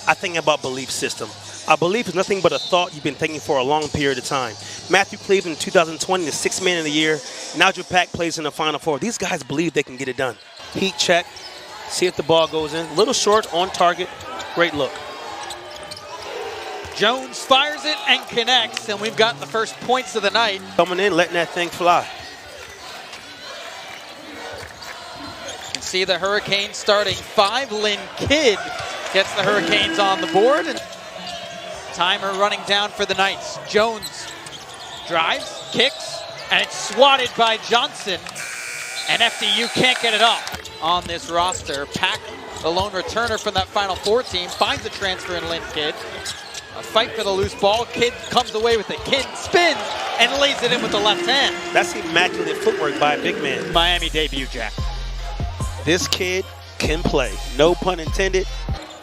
I think about belief system. A belief is nothing but a thought you've been thinking for a long period of time. Matthew Cleveland in 2020, the sixth man of the year. Nigel Pack plays in the Final Four. These guys believe they can get it done. Heat check. See if the ball goes in. A little short, on target. Great look. Jones fires it and connects, and we've got the first points of the night. Coming in, letting that thing fly. You can see the Hurricanes starting 5. Lynn Kidd gets the Hurricanes on the board. And timer running down for the Knights. Jones drives, kicks, and it's swatted by Johnson. And FDU can't get it up on this roster. Pack, the lone returner from that Final Four team, finds a transfer in Lynn Kidd. A fight for the loose ball. Kidd comes away with it. Kidd spins and lays it in with the left hand. That's immaculate footwork by a big man. Miami debut, Jack. This kid can play. No pun intended.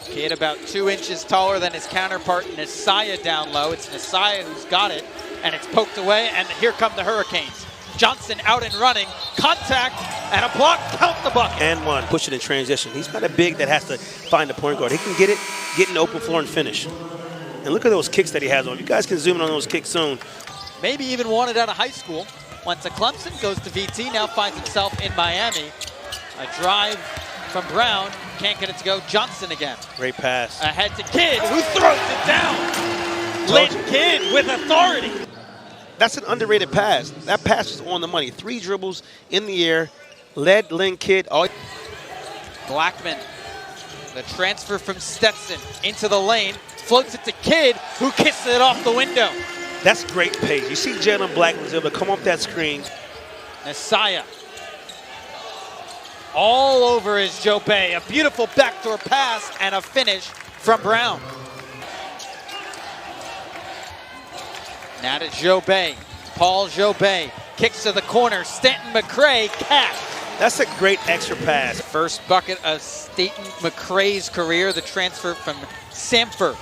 Kidd about 2 inches taller than his counterpart, Nisaya down low. It's Nisaya who's got it, and it's poked away, and here come the Hurricanes. Johnson out and running, contact, and a block, count the bucket. And one, push it in transition. He's not a big that has to find the point guard. He can get it, get in the open floor and finish. And look at those kicks that he has on. You guys can zoom in on those kicks soon. Maybe even wanted out of high school. Went to Clemson, goes to VT, now finds himself in Miami. A drive from Brown, can't get it to go. Johnson again. Great pass. Ahead to Kidd, who throws it down. Lynn Kidd with authority. That's an underrated pass. That pass was on the money. 3 dribbles in the air, led Lynn Kidd. Blackmon, the transfer from Stetson into the lane, floats it to Kidd, who kisses it off the window. That's great pace. You see Jalen Blackmon was able to come off that screen. Nisaya. All over is Joe Bay. A beautiful backdoor pass and a finish from Brown. Now to Joe Bay. Paul Joe Bay kicks to the corner. Stanton McCray catch. That's a great extra pass. First bucket of Stanton McCray's career, the transfer from Samford.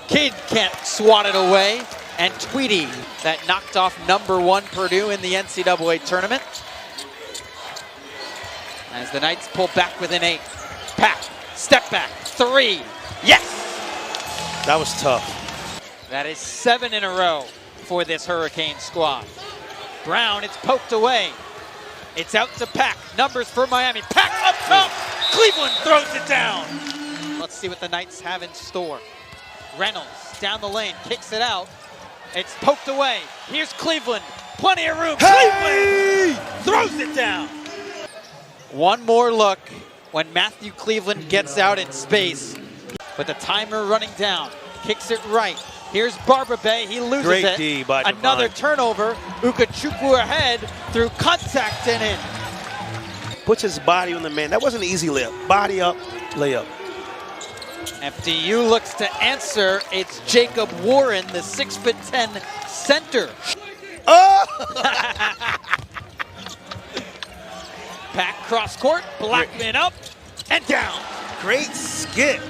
Kidd can't swat it away. And Tweedy, that knocked off #1 Purdue in the NCAA tournament. As the Knights pull back within 8. Pack, step back, 3, yes! That was tough. That is 7 in a row for this Hurricane squad. Brown, it's poked away. It's out to Pack, numbers for Miami. Pack up top, Cleveland throws it down. Let's see what the Knights have in store. Reynolds, down the lane, kicks it out. It's poked away. Here's Cleveland, plenty of room. Hey! Cleveland throws it down. One more look when Matthew Cleveland gets out in space with the timer running down. Kicks it right. Here's Barber Bay. He loses Great it. D by Another Divine. turnover. Ukachukwu ahead through contact and in. Puts his body on the man. That wasn't an easy layup. Body up, layup. FDU looks to answer. It's Jacob Warren, the 6'10" center. Oh! Pack cross court, Blackmon up and down. Great skip.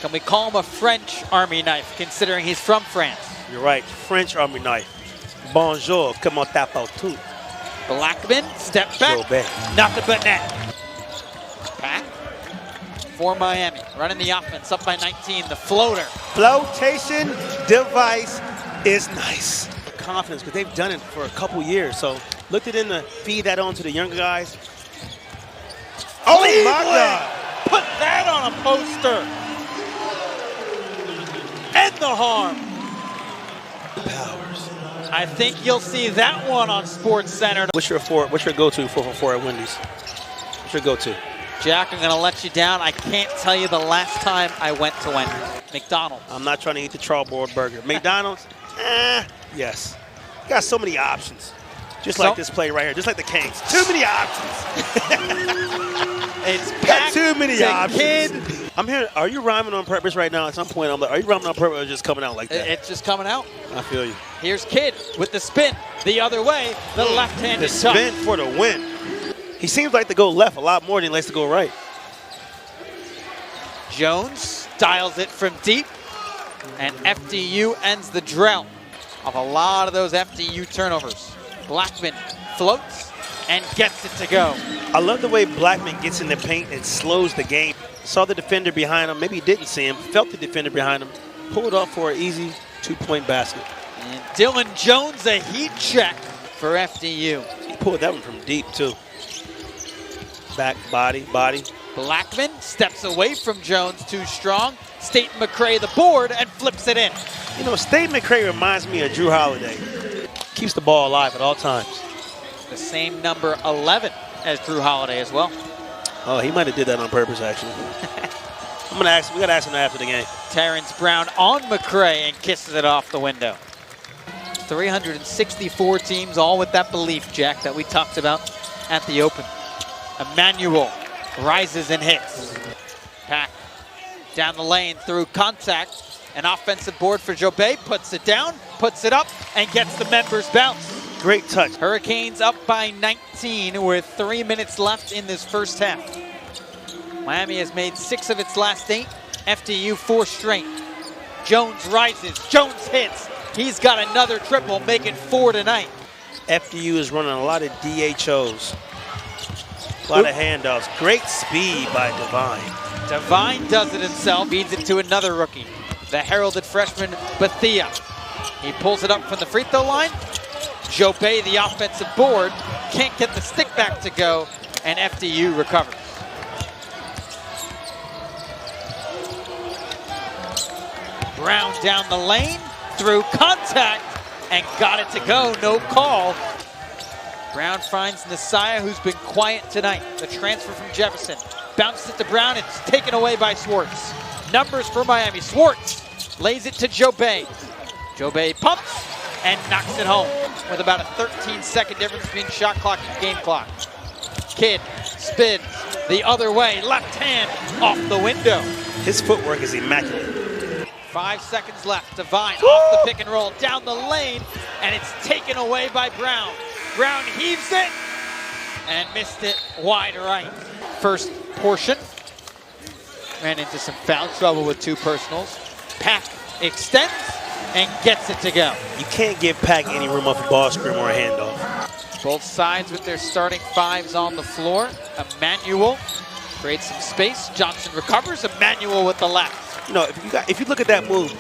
Can we call him a French Army knife, considering he's from France? You're right, French Army knife. Bonjour, comment t'appelles-tu? Blackmon, step back, nothing but net. Pack for Miami, running the offense, up by 19, the floater. Flotation device is nice. Confidence, because they've done it for a couple years, so looked it in to feed that on to the younger guys. Oh my God! Put that on a poster. End the harm. Powers. I think you'll see that one on Sports Center. What's your go-to 4 at Wendy's? What's your go-to? Jack, I'm going to let you down. I can't tell you the last time I went to Wendy's. McDonald's. I'm not trying to eat the chalkboard burger. McDonald's? Yes. You got so many options. Just like this play right here. Just like the Kings. Too many options. It's got too many options. Kidd. I'm here. Are you rhyming on purpose right now? At some point, I'm like, are you rhyming on purpose or just coming out like that? It's just coming out. I feel you. Here's Kidd with the spin. The other way, the left-handed touch. The spin for the win. He seems like to go left a lot more than he likes to go right. Jones dials it from deep, and FDU ends the drought of a lot of those FDU turnovers. Blackmon floats and gets it to go. I love the way Blackmon gets in the paint and slows the game. Saw the defender behind him. Maybe he didn't see him. Felt the defender behind him. Pulled up for an easy 2-point basket. And Dylan Jones, a heat check for FDU. He pulled that one from deep, too. Back, body. Blackmon steps away from Jones, too strong. Staten McCray the board and flips it in. You know, Staten McCray reminds me of Drew Holiday. Keeps the ball alive at all times. The same number 11 as Drew Holiday as well. Oh, he might have did that on purpose, actually. We got to ask him after the game. Terrence Brown on McCray and kisses it off the window. 364 teams, all with that belief, Jack, that we talked about at the Open. Emmanuel rises and hits. Pack down the lane through contact. An offensive board for Jobay, puts it down, puts it up, and gets the members bounce. Great touch. Hurricanes up by 19 with 3 minutes left in this first half. Miami has made 6 of its last 8. FDU 4 straight. Jones rises, Jones hits. He's got another triple, making 4 tonight. FDU is running a lot of DHOs. A lot of handoffs. Great speed by Divine. Divine does it himself, feeds it to another rookie. The heralded freshman, Bethea. He pulls it up from the free throw line. Jobay, the offensive board, can't get the stick back to go, and FDU recovers. Brown down the lane, through contact, and got it to go, no call. Brown finds Nasaya, who's been quiet tonight. The transfer from Jefferson. Bounces it to Brown, it's taken away by Swartz. Numbers for Miami. Swartz lays it to Jobay. Jobay pumps and knocks it home with about a 13-second difference between shot clock and game clock. Kidd spins the other way, left hand off the window. His footwork is immaculate. 5 seconds left. Divine off the pick and roll down the lane, and it's taken away by Brown. Brown heaves it and missed it wide right. First portion. Ran into some foul trouble with 2 personals. Pack extends and gets it to go. You can't give Pack any room off a ball screen or a handoff. Both sides with their starting 5s on the floor. Emmanuel creates some space. Johnson recovers. Emmanuel with the left. You know, if you look at that move,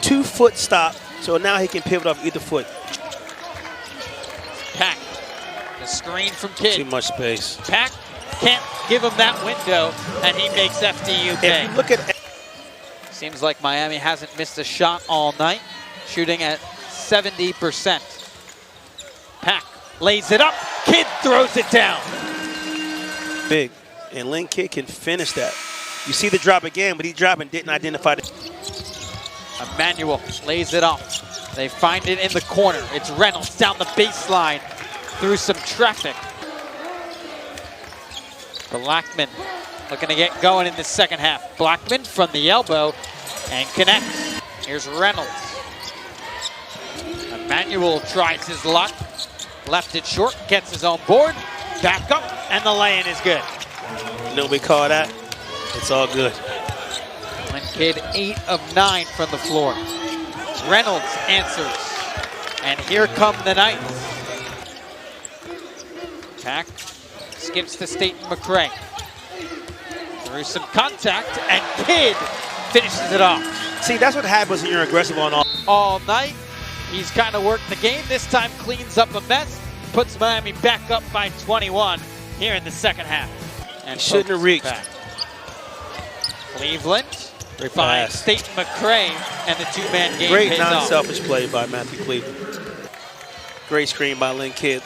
2-foot stop, so now he can pivot off either foot. Pack, the screen from Kidd. Too much space. Pack can't give him that window, and he makes FDU pay. If you look at, seems like Miami hasn't missed a shot all night, shooting at 70%. Pack lays it up. Kidd throws it down. Big, and Lynn Kidd can finish that. You see the drop again, but he dropped and didn't identify it. Emmanuel lays it off. They find it in the corner. It's Reynolds down the baseline through some traffic. Blackmon looking to get going in the second half. Blackmon from the elbow and connects. Here's Reynolds. Emmanuel tries his luck. Left it short, gets his own board. Back up, and the lay-in is good. You know what we call that? It's all good. Lynn Kidd 8 of 9 from the floor. Reynolds answers. And here come the Knights. Pack skips to Staten McCray. Through some contact, and Kidd finishes it off. See, that's what happens when you're aggressive on all night. He's kind of worked the game. This time cleans up a mess. Puts Miami back up by 21 here in the second half. And shouldn't have reached. Back. Cleveland finds Staten McCray, and the 2-man game Great pays non-selfish off. play by Matthew Cleveland. Great screen by Lynn Kidd.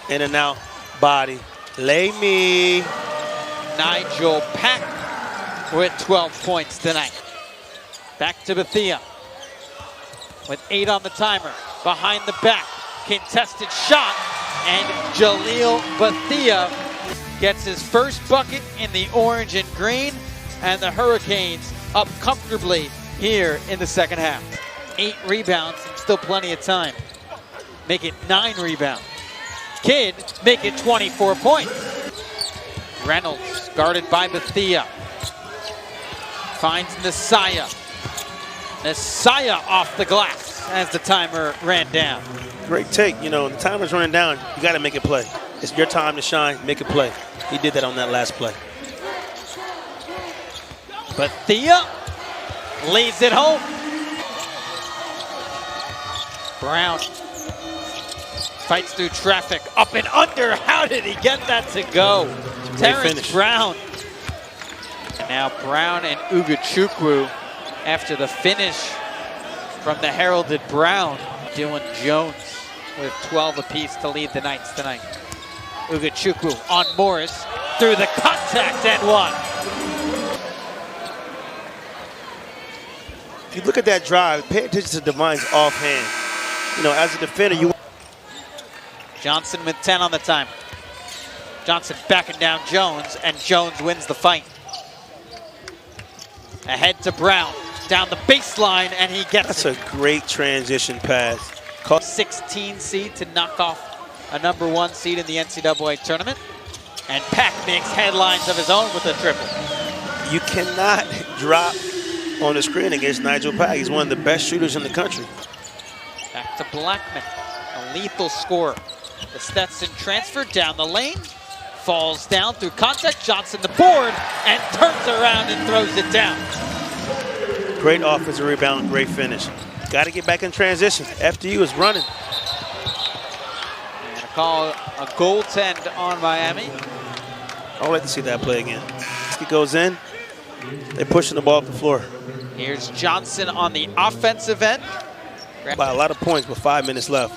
In and out, body. Lay me. Nigel Pack with 12 points tonight. Back to Bethea with 8 on the timer. Behind the back, contested shot, and Jaleel Bethea gets his first bucket in the orange and green, and the Hurricanes up comfortably here in the second half. 8 rebounds and still plenty of time. Make it 9 rebounds. Kidd make it 24 points. Reynolds guarded by Bethea. Finds Nasaya. Nasaya off the glass as the timer ran down. Great take. You know, the timer's running down. You got to make it play. It's your time to shine. Make it play. He did that on that last play. But Thea lays it home. Brown fights through traffic, up and under. How did he get that to go? Terrence Brown. And now Brown and Ugachukwu, after the finish from the heralded Brown. Dylan Jones with 12 apiece to lead the Knights tonight. Ugachukwu on Morris through the contact and one. If you look at that drive, pay attention to Divine's offhand. You know, as a defender, you... Johnson with 10 on the time. Johnson backing down Jones, and Jones wins the fight. Ahead to Brown, down the baseline, and he gets That's a great transition pass. 16 seed to knock off a #1 seed in the NCAA tournament. And Pack makes headlines of his own with a triple. You cannot drop on the screen against Nigel Pack. He's one of the best shooters in the country. Back to Blackmon, a lethal scorer. The Stetson transfer down the lane, falls down through contact. Johnson the board, and turns around and throws it down. Great offensive rebound, great finish. Got to get back in transition. FDU is running. And a call, a goaltend on Miami. I'd like to see that play again. He goes in, they're pushing the ball up the floor. Here's Johnson on the offensive end. By a lot of points with 5 minutes left.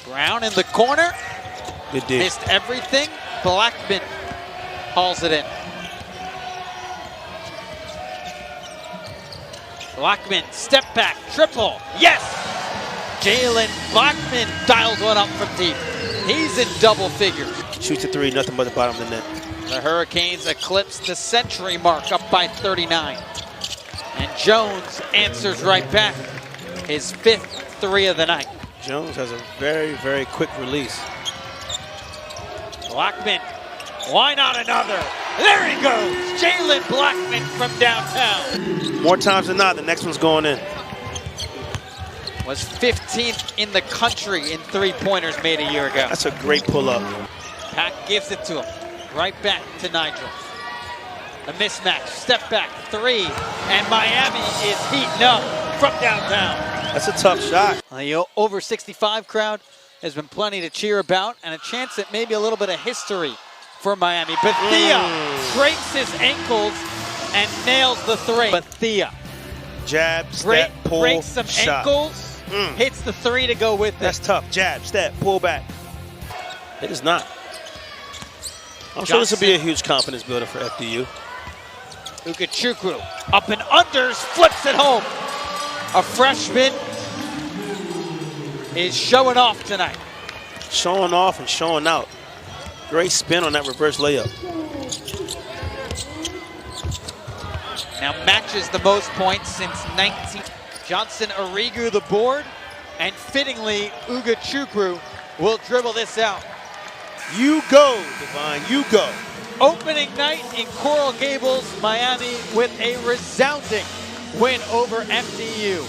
Brown in the corner. Good deal. Missed everything. Blackmon hauls it in. Blackmon, step back, triple. Yes! Jalen Blackmon dials one up from deep. He's in double figures. Shoots a three, nothing but the bottom of the net. The Hurricanes eclipse the century mark, up by 39. And Jones answers right back. His 5th three of the night. Jones has a very, very quick release. Blackmon, why not another? There he goes, Jalen Blackmon from downtown. More times than not, the next one's going in. Was 15th in the country in three-pointers made a year ago. That's a great pull-up. Pack gives it to him. Right back to Nigel. The mismatch, step back, three, and Miami is heating up from downtown. That's a tough shot. The over 65 crowd has been plenty to cheer about, and a chance at maybe a little bit of history for Miami. Bethea breaks his ankles and nails the three. Bethea. Jab, step, pull, breaks some shot. ankles, hits the three to go with it. That's tough. Jab, step, pull back. It is not. I'm sure this will be a huge confidence builder for FDU. Ugachukwu up and unders, flips it home. A freshman is showing off tonight. Showing off and showing out. Great spin on that reverse layup. Now matches the most points since 19. Johnson Arrigu the board, and fittingly Ugachukwu will dribble this out. You go, Divine, you go. Opening night in Coral Gables, Miami with a resounding win over FDU.